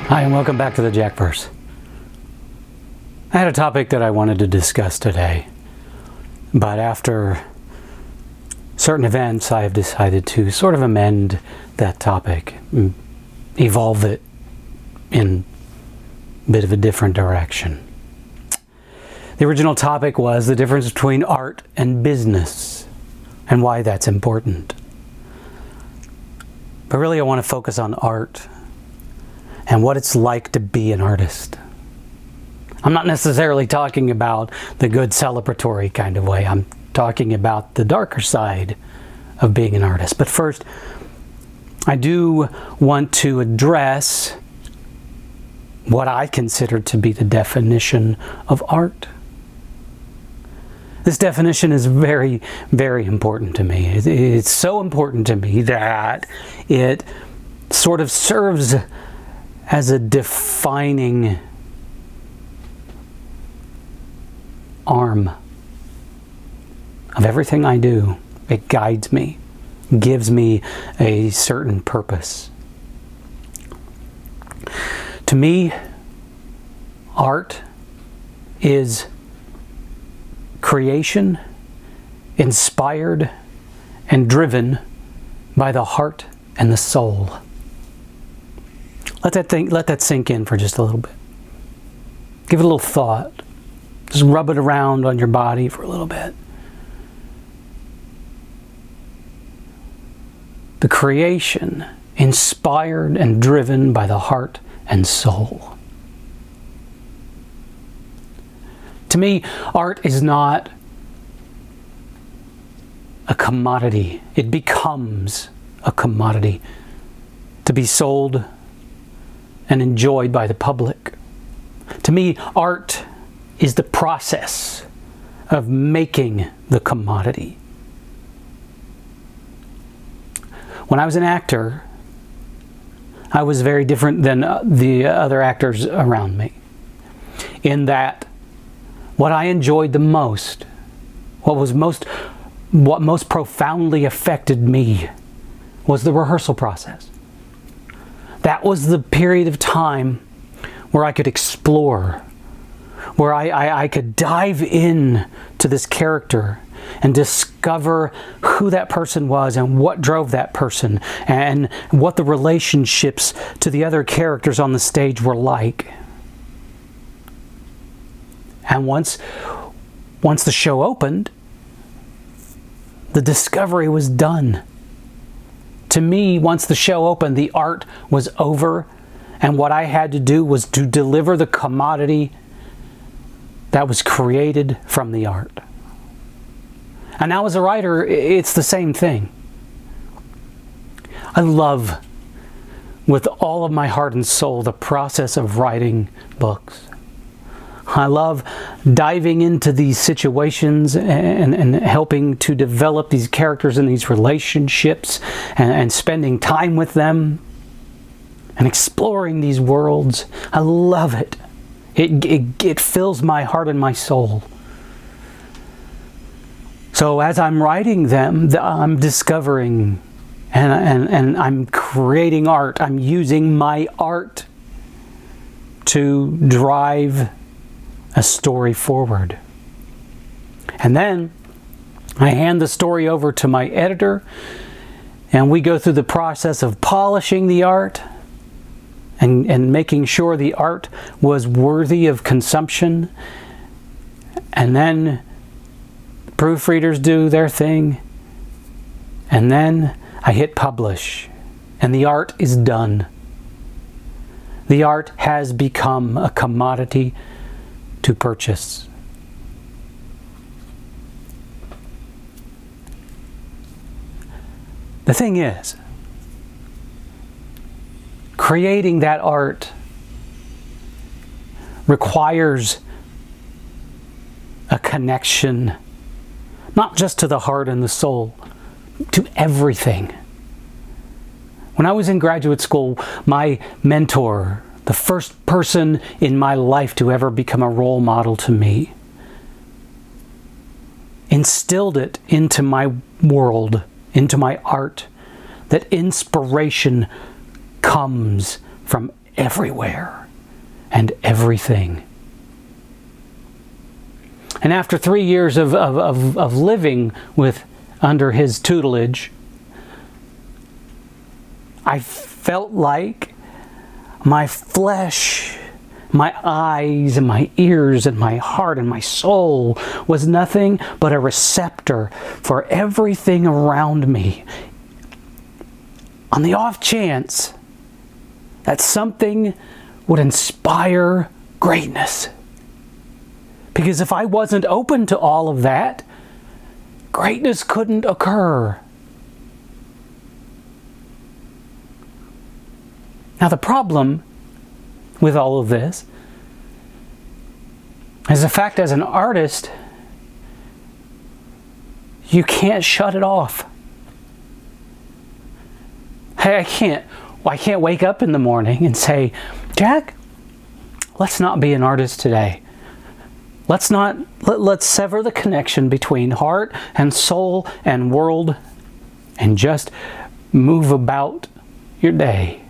Hi, and welcome back to the Jackverse. I had a topic that I wanted to discuss today, but after certain events, I have decided to sort of amend that topic, evolve it in a bit of a different direction. The original topic was the difference between art and business and why that's important. But really I want to focus on art and what it's like to be an artist. I'm not necessarily talking about the good celebratory kind of way. I'm talking about the darker side of being an artist. But first, I do want to address what I consider to be the definition of art. This definition is very, very important to me. It's so important to me that it sort of serves as a defining arm of everything I do. It guides me, gives me a certain purpose. To me, art is creation inspired and driven by the heart and the soul. Let that sink in for just a little bit. Give it a little thought. Just rub it around on your body for a little bit. The creation inspired and driven by the heart and soul. To me, art is not a commodity. It becomes a commodity to be sold and enjoyed by the public. To me, art is the process of making the commodity. When I was an actor, I was very different than the other actors around me, in that what I enjoyed the most, what most profoundly affected me, was the rehearsal process. That was the period of time where I could explore, where I could dive in to this character and discover who that person was and what drove that person and what the relationships to the other characters on the stage were like. And once the show opened, the discovery was done. To me, once the show opened, the art was over, and what I had to do was to deliver the commodity that was created from the art. And now as a writer, it's the same thing. I love, with all of my heart and soul, the process of writing books. I love diving into these situations and helping to develop these characters and these relationships and spending time with them and exploring these worlds. I love it. It fills my heart and my soul. So as I'm writing them, I'm discovering and I'm creating art. I'm using my art to drive a story forward. And then I hand the story over to my editor, and we go through the process of polishing the art and making sure the art was worthy of consumption. And then proofreaders do their thing, and then I hit publish, and the art is done. The art has become a commodity to purchase. The thing is, creating that art requires a connection, not just to the heart and the soul, to everything. When I was in graduate school, my mentor, the first person in my life to ever become a role model to me, instilled it into my world, into my art, that inspiration comes from everywhere and everything. And after 3 years of living under his tutelage, I felt like my flesh, my eyes and my ears and my heart and my soul was nothing but a receptor for everything around me. On the off chance that something would inspire greatness. Because if I wasn't open to all of that, greatness couldn't occur. Now the problem with all of this is the fact, as an artist, you can't shut it off. Hey, I can't wake up in the morning and say, Jack, let's not be an artist today. Let's sever the connection between heart and soul and world and just move about your day.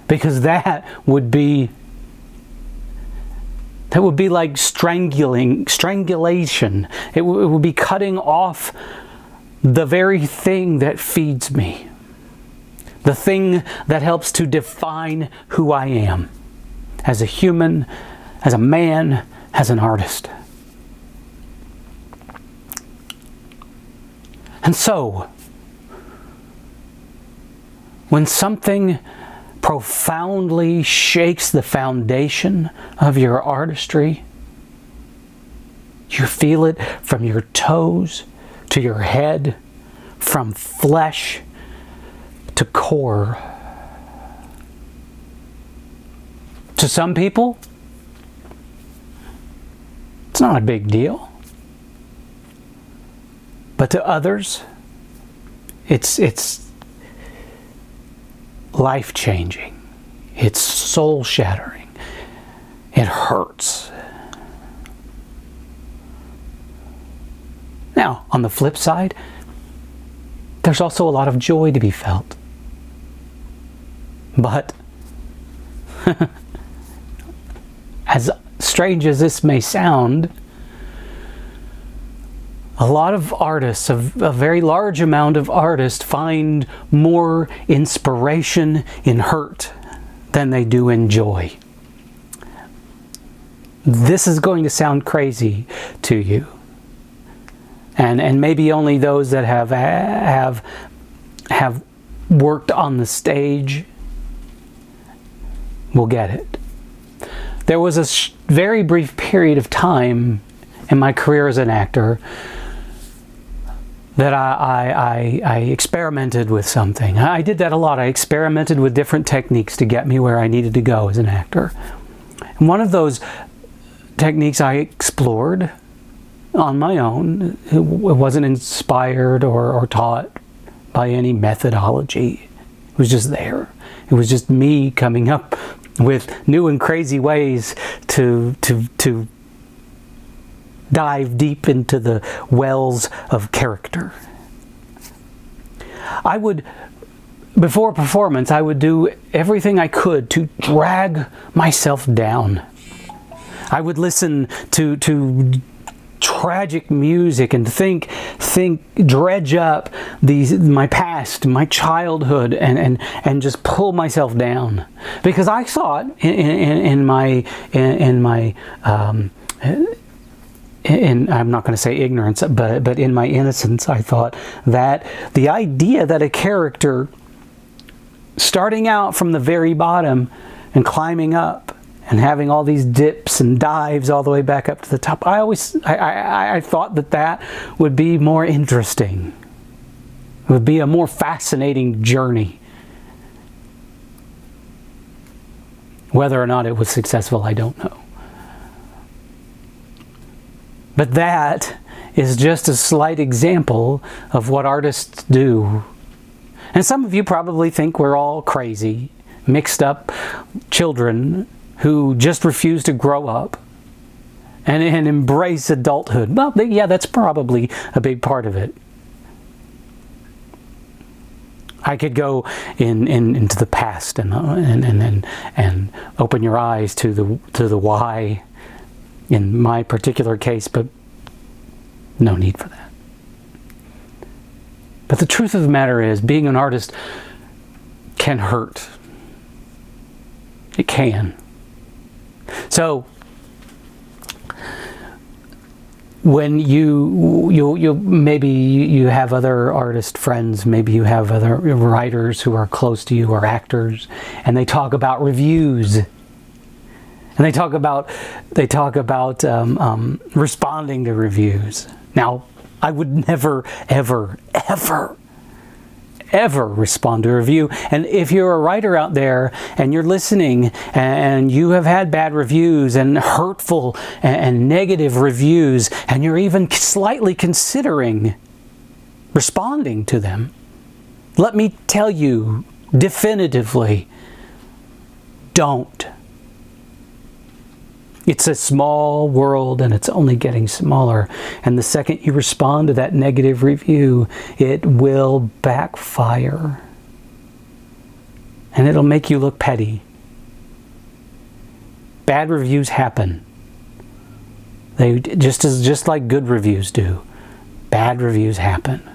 Because that would be like strangulation. It would be cutting off the very thing that feeds me. The thing that helps to define who I am as a human, as a man, as an artist. And so, when something profoundly shakes the foundation of your artistry, you feel it from your toes to your head, from flesh to core. To some people, it's not a big deal. But to others, it's life-changing. It's soul-shattering. It hurts. Now, on the flip side, there's also a lot of joy to be felt. But, as strange as this may sound, a lot of artists, a very large amount of artists, find more inspiration in hurt than they do in joy. This is going to sound crazy to you. And maybe only those that have worked on the stage will get it. There was a very brief period of time in my career as an actor that I experimented with something. I did that a lot. I experimented with different techniques to get me where I needed to go as an actor. And one of those techniques I explored on my own. It wasn't inspired or taught by any methodology. It was just there. It was just me coming up with new and crazy ways to dive deep into the wells of character. Before performance, I would do everything I could to drag myself down. I would listen to tragic music and dredge up my past, my childhood, and just pull myself down, because I thought I'm not going to say ignorance, but in my innocence, I thought that the idea that a character starting out from the very bottom and climbing up and having all these dips and dives all the way back up to the top, I thought that would be more interesting. It would be a more fascinating journey. Whether or not it was successful, I don't know. But that is just a slight example of what artists do. And some of you probably think we're all crazy, mixed up children who just refuse to grow up and embrace adulthood. Well, yeah, that's probably a big part of it. I could go into the past and open your eyes to the why in my particular case, but no need for that. But the truth of the matter is, being an artist can hurt. It can. So when you maybe you have other artist friends, maybe you have other writers who are close to you or actors, and they talk about reviews, and they talk about responding to reviews. Now, I would never, ever, ever, ever respond to a review. And if you're a writer out there and you're listening and you have had bad reviews and hurtful and negative reviews, and you're even slightly considering responding to them, let me tell you definitively, don't. It's a small world, and it's only getting smaller. And the second you respond to that negative review, it will backfire. And it'll make you look petty. Bad reviews happen. They just like good reviews do. Bad reviews happen.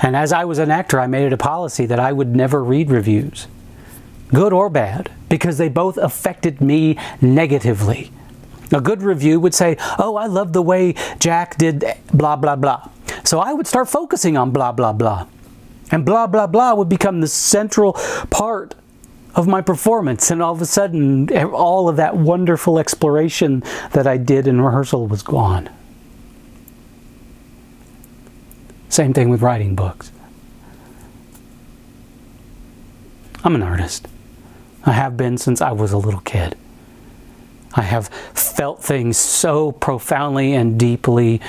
And as I was an actor, I made it a policy that I would never read reviews, good or bad, because they both affected me negatively. A good review would say, oh, I love the way Jack did blah, blah, blah. So I would start focusing on blah, blah, blah. And blah, blah, blah would become the central part of my performance. And all of a sudden, all of that wonderful exploration that I did in rehearsal was gone. Same thing with writing books. I'm an artist. I have been since I was a little kid. I have felt things so profoundly and deeply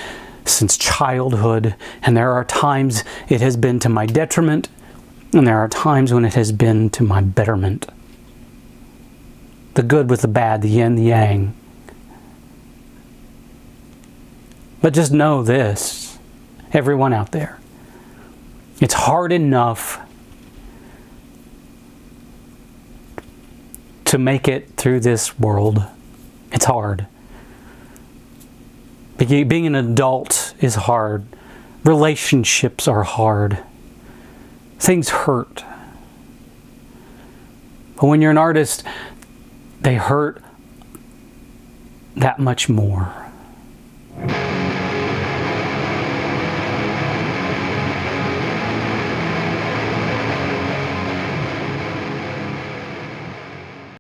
since childhood, and there are times it has been to my detriment, and there are times when it has been to my betterment. The good with the bad, the yin, the yang. But just know this, everyone out there, it's hard enough to make it through this world. It's hard. Being an adult is hard. Relationships are hard. Things hurt. But when you're an artist, they hurt that much more.